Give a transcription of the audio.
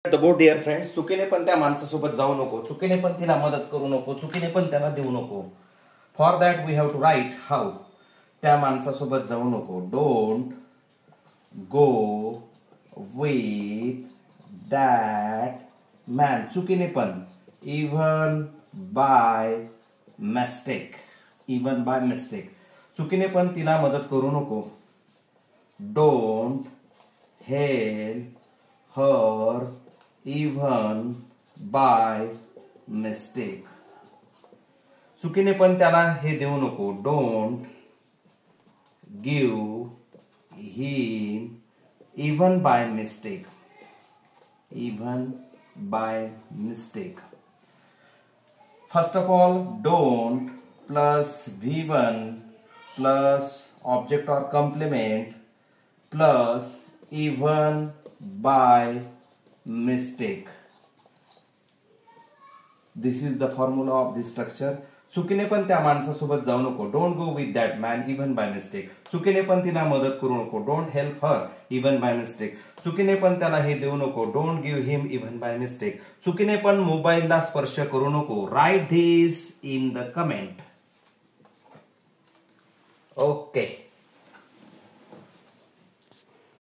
The board dear friends, चुकीने पण त्या माणसासोबत जाऊ नको, चुकीने पण तिला मदत करू नको, चुकीने पण त्याला देऊ नको. For that we have to write how. त्या माणसासोबत जाऊ नको. Don't go with that man. चुकीने पण. Even by mistake. Even by mistake. चुकीने पण तिला मदत करू नको. Don't help her even by mistake. चुकीने पण त्याला हे देऊ नको. Don't give him even by mistake. Even by mistake. First of all, don't plus V1 plus object or complement plus even by mistake. This is the formula of this structure. चुकीने पण त्या माणसासोबत जाऊ नको. Don't go with that man even by mistake. चुकीने पण तिला मदत करू नको. Don't help her even by mistake. चुकीने पण त्याला हे देऊ नको. Don't give him even by mistake. चुकीने पण मोबाईलला स्पर्श करू नको. Write this in the comment. Okay.